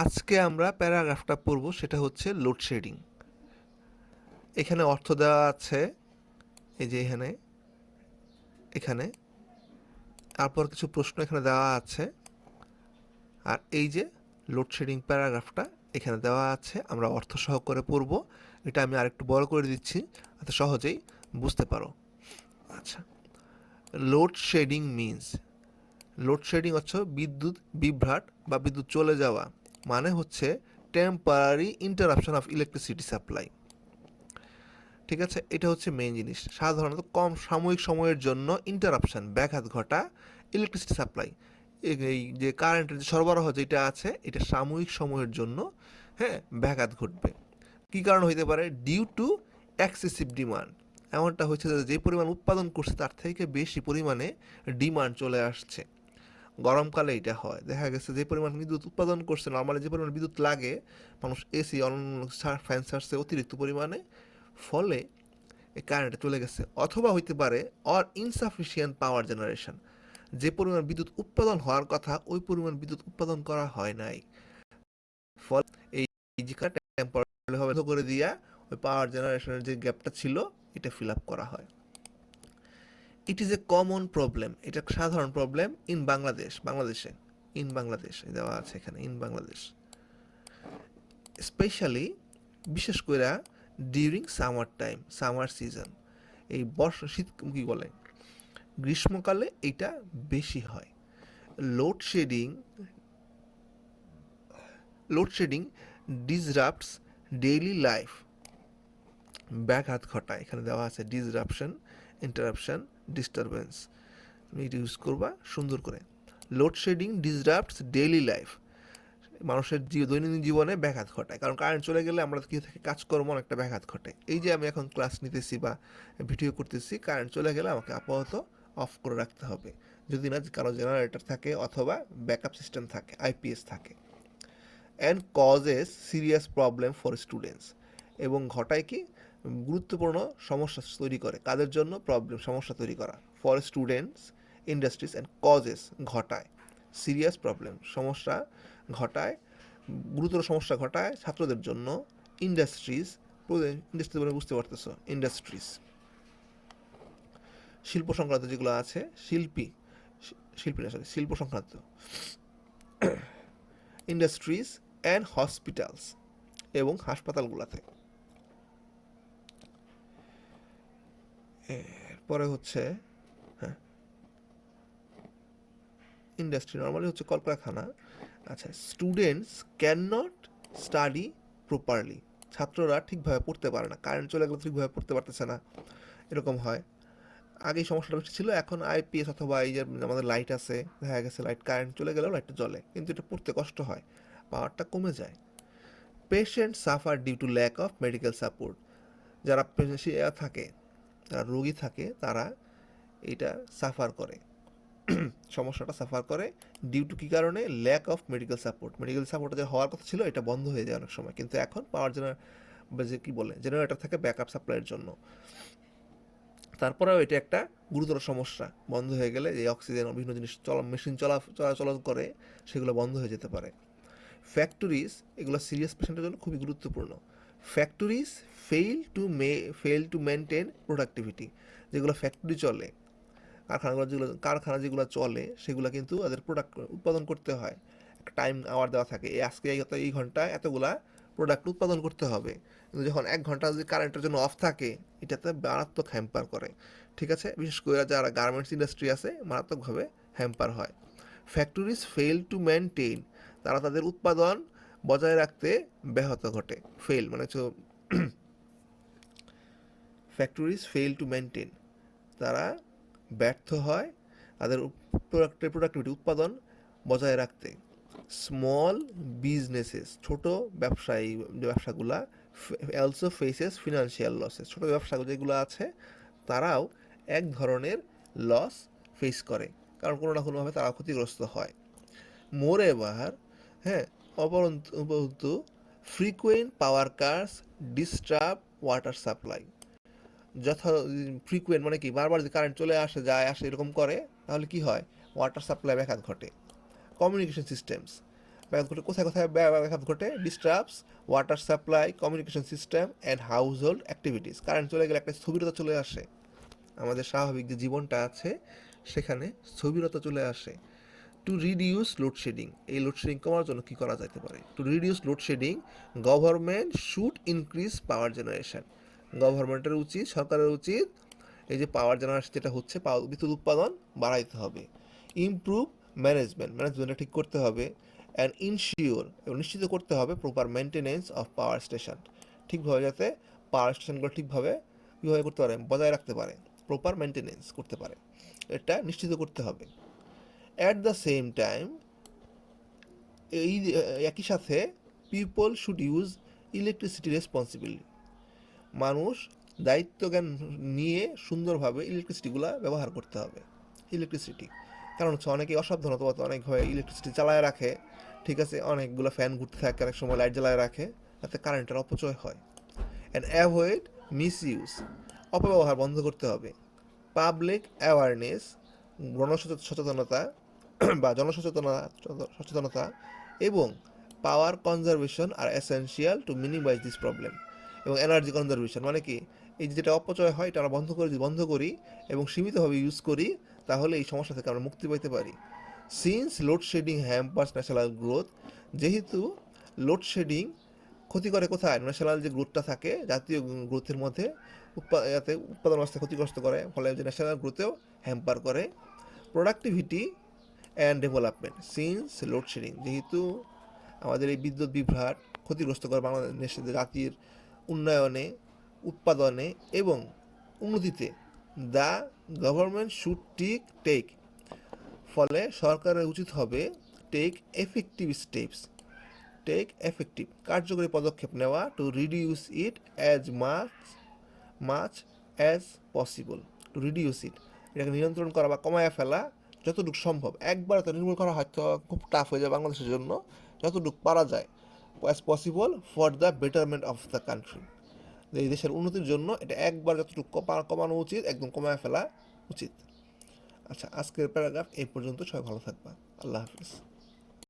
আজকে আমরা প্যারাগ্রাফটা পড়ব, সেটা হচ্ছে লোডশেডিং। এখানে অর্থ দেওয়া আছে, এই যে এখানে এখানে তারপর কিছু প্রশ্ন এখানে দেওয়া আছে, আর এই যে লোডশেডিং প্যারাগ্রাফটা এখানে দেওয়া আছে, আমরা অর্থ সহ করে পড়ব। এটা আমি আরেকটু বড় করে দিচ্ছি যাতে সহজেই বুঝতে পারো। আচ্ছা, লোডশেডিং মিনস, লোডশেডিং হচ্ছে বিদ্যুৎ বিভ্রাট বা বিদ্যুৎ চলে যাওয়া, মানে হচ্ছে temporary interruption of electricity supply. ঠিক আছে, এটা হচ্ছে মেইন জিনিস। সাধারণত কম সাময়িক সময়ের জন্য ইন্টারাপশন, ব্যাঘাত ঘটা ইলেকট্রিসিটি সাপ্লাই। এই যে কারেন্টের যে সরবরাহ যেটা আছে, এটা সাময়িক সময়ের জন্য ব্যাঘাত ঘটবে। কী কারণ হইতে পারে? Due to excessive demand. এমনটা হচ্ছে যে পরিমাণ উৎপাদন করছে তার থেকে বেশি পরিমাণে ডিমান্ড চলে আসছে। গরমকালে এটা হয়, দেখা গেছে যে পরিমাণ বিদ্যুৎ উৎপাদন করছে, নর্মালি যে পরিমাণ বিদ্যুৎ লাগে, মানুষ এসি অন্য ফ্যান ছাড়ছে অতিরিক্ত পরিমাণে, ফলে এই কারেন্টটা চলে গেছে। অথবা হইতে পারে অর ইনসাফিসিয়েন্ট পাওয়ার জেনারেশন, যে পরিমাণ বিদ্যুৎ উৎপাদন হওয়ার কথা ওই পরিমাণ বিদ্যুৎ উৎপাদন করা হয় নাই, ফলে এই যে টেম্পোরারি ভাবে করে দিয়া ওই পাওয়ার জেনারেশনের যে গ্যাপটা ছিল এটা ফিল আপ করা হয়। It is a common problem, এটা সাধারণ প্রবলেম ইন বাংলাদেশে ইন বাংলাদেশ দেওয়া আছে এখানে, ইন বাংলাদেশ স্পেশালি, বিশেষ করে during summer time, summer season. এই শীত কী বলে, গ্রীষ্মকালে এটা বেশি হয়। লোডশেডিং লোডশেডিং ডিসরাপ্টস ডেইলি লাইফ, ব্যাঘাত ঘটায়। এখানে দেওয়া আছে ডিসরাপশন, ইন্টারাপশন, ডিস্টারবেন্স। তুমি এটা ইউজ করবা সুন্দর করে। লোডশেডিং ডিসরাপ্টস ডেইলি লাইফ, মানুষের দৈনন্দিন জীবনে ব্যাঘাত ঘটায়, কারণ কারেন্ট চলে গেলে আমরা কি থেকে কাজকর্ম অনেকটা ব্যাঘাত ঘটে। এই যে আমি এখন ক্লাস নিতেছি বা ভিডিও করতেছি, কারেন্ট চলে গেলে আমাকে আপাতত অফ করে রাখতে হবে, যদি না কারো জেনারেটর থাকে অথবা ব্যাকআপ সিস্টেম থাকে, আইপিএস থাকে। And causes serious problem for students, এবং ঘটায় কি গুরুত্বপূর্ণ সমস্যা তৈরি করে। কাদের জন্য? প্রবলেম, সমস্যা তৈরি করা। For students, industries and causes, ঘটায়। সিরিয়াস প্রবলেম, সমস্যা ঘটায়, গুরুতর সমস্যা ঘটায় ছাত্রদের জন্য। ইন্ডাস্ট্রিজ, ইন্ডাস্ট্রি বলে বুঝতে পারতেছো, ইন্ডাস্ট্রিজ শিল্প সংক্রান্ত যেগুলো আছে, শিল্পী না সরি শিল্প সংক্রান্ত, ইন্ডাস্ট্রিজ অ্যান্ড হসপিটালস, এবং হাসপাতালগুলোতে। এরপরে হচ্ছে ইন্ডাস্ট্রি নর্মালি হচ্ছে কলকারখানা। আচ্ছা, students can not study properly, ছাত্ররা ঠিকভাবে পড়তে পারে না, কারেন্ট চলে গেলে ঠিকভাবে পড়তে পারতেছে না, এরকম হয়। আগে এই সমস্যাটা বেশি ছিল, এখন আইপিএস অথবা এই যে আমাদের লাইট আছে, দেখা গেছে লাইট কারেন্ট চলে গেলেও লাইটটা জ্বলে, কিন্তু এটা পড়তে কষ্ট হয়, পাওয়ারটা কমে যায়। Patient suffer due to lack of medical support, যারা থাকে, যারা রোগী থাকে, তারা এটা সাফার করে, সমস্যাটা সাফার করে ডিউ টু কী কারণে? Lack of medical support. Medical support যে হওয়ার কথা ছিল এটা বন্ধ হয়ে যায় অনেক সময়, কিন্তু এখন পাওয়ার যে কী বলে জেনারেটর থাকে ব্যাকআপ সাপ্লাইয়ের জন্য। তারপরেও এটা একটা গুরুতর সমস্যা, বন্ধ হয়ে গেলে যে অক্সিজেন বিভিন্ন জিনিস মেশিন চলাচল করে, সেগুলো বন্ধ হয়ে যেতে পারে। ফ্যাক্টরিজ, এগুলো সিরিয়াস পেশেন্টের জন্য খুবই গুরুত্বপূর্ণ। Factories fail to maintain productivity, যেগুলো ফ্যাক্টরি চলে, কারখানা যেগুলো চলে, সেগুলো কিন্তু তাদের প্রোডাক্ট উৎপাদন করতে হয়, একটা টাইম আওয়ার দেওয়া থাকে, আজকে এই ঘন্টায় এতগুলা প্রোডাক্ট উৎপাদন করতে হবে। কিন্তু যখন 1 ঘন্টা যদি কারেন্টের জন্য অফ থাকে, এটাতে মারাত্মক হ্যাম্পার করে। ঠিক আছে, বিশেষ করে যারা গার্মেন্টস ইন্ডাস্ট্রি আছে, মারাত্মকভাবে হ্যাম্পার হয়। ফ্যাক্টরিজ ফেল টু মেনটেন, তারা তাদের উৎপাদন বজায় রাখতে ব্যাহত ঘটে। ফেল মানে হচ্ছে ফ্যাক্টরিজ ফেল টু মেনটেন, তারা ব্যর্থ হয় তাদের প্রোডাক্টিভিটি, উৎপাদন বজায় রাখতে। স্মল বিজনেসেস, ছোট ব্যবসায়ী, ব্যবসাগুলা অলসো ফেসেস ফিনান্সিয়াল লসেস, ছোট ব্যবসা যেগুলো আছে তারাও এক ধরনের লস ফেস করে, কারণ কোনো না কোনোভাবে তারা ক্ষতিগ্রস্ত হয়। মোর এবার হ্যাঁ উপরন্তু frequent power Katz disturb water supply, যথা ফ্রিকুয়েন্ট মানে কি, বারবার যদি কারেন্ট চলে আসে এরকম করে, তাহলে কি হয়? ওয়াটার সাপ্লাই ব্যাঘাত ঘটে। কমিউনিকেশন সিস্টেমস, ব্যাঘাত ঘটে কোথায় কোথায় ব্যাঘাত ঘটে? Disturbs water supply, communication system and house hold activities. Current চলে গেলে একটা স্থবিরতা চলে আসে, আমাদের স্বাভাবিক যে জীবনটা আছে সেখানে স্থবিরতা চলে আসে। টু রিডিউস লোডশেডিং, এই লোডশেডিং কমার জন্য কী করা যেতে পারে? To reduce load shedding government should increase power generation. গভর্নমেন্টের উচিত, সরকারের উচিত এই যে পাওয়ার জেনারেশন যেটা হচ্ছে বিদ্যুৎ উৎপাদন বাড়াইতে হবে। ইমপ্রুভ ম্যানেজমেন্টটা ঠিক করতে হবে। অ্যান্ড ইনশিওর, এবং নিশ্চিত করতে হবে proper maintenance of power station, ঠিকভাবে যাতে পাওয়ার স্টেশনগুলো ঠিকভাবে কীভাবে করতে পারে, বজায় রাখতে পারে, প্রপার মেনটেনেন্স করতে পারে, এটা নিশ্চিত করতে হবে। অ্যাট দ্য সেম টাইম, এই একই সাথে people should use electricity responsible, মানুষ দায়িত্বজ্ঞান নিয়ে সুন্দরভাবে ইলেকট্রিসিটিগুলো ব্যবহার করতে হবে। ইলেকট্রিসিটি কারণ হচ্ছে অনেকে অসাবধানতা অনেকভাবে ইলেকট্রিসিটি চালায় রাখে, ঠিক আছে, অনেকগুলো ফ্যান ঘুরতে থাকে, অনেক সময় লাইট জ্বালায় রাখে, তাতে কারেন্টের অপচয় হয়। অ্যান্ড অ্যাভয়েড মিস ইউজ, অপব্যবহার বন্ধ করতে হবে। পাবলিক অ্যাওয়ারনেস, গণসচেতনতা বা সচেতনতা এবং power conservation are essential to minimise this problem. এবং এনার্জি কনজারভেশন মানে কি, এই যেটা অপচয় হয় এটা আমরা বন্ধ করি এবং সীমিতভাবে ইউজ করি, তাহলে এই সমস্যা থেকে আমরা মুক্তি পাইতে পারি। Since load shedding hampers national growth, যেহেতু লোডশেডিং ক্ষতি করে কোথায়, ন্যাশনাল যে গ্রোথটা থাকে, জাতীয় গ্রোথের মধ্যে উৎপাদন ব্যবস্থা ক্ষতিগ্রস্ত করে, ফলে যে ন্যাশনাল গ্রোথেও হ্যাম্পার করে। Productivity and development, since load shedding, যেহেতু আমাদের এই বিদ্যুৎ বিভ্রাট ক্ষতিগ্রস্ত করে বাংলাদেশের জাতির উন্নয়নে, উৎপাদনে এবং উন্নতিতে, দ্য গভর্নমেন্ট শুড টেক, ফলে সরকারের উচিত হবে টেক এফেক্টিভ কার্যকরী পদক্ষেপ নেওয়া, to reduce it as much as possible. To reduce it, এটাকে নিয়ন্ত্রণ করা বা কমায় ফেলা যতটুকু সম্ভব। একবার তো নির্মূল করা হয়তো খুব টাফ হয়ে যায় বাংলাদেশের জন্য, যতটুকু পারা যায় as possible for the betterment of the country, এই দেশের উন্নতির জন্য এটা একবার যতটুকু কমানো উচিত, একদম কমায় ফেলা উচিত। আচ্ছা, আজকের প্যারাগ্রাফ এই পর্যন্ত। সবাই ভালো থাকবা। আল্লাহ হাফিজ।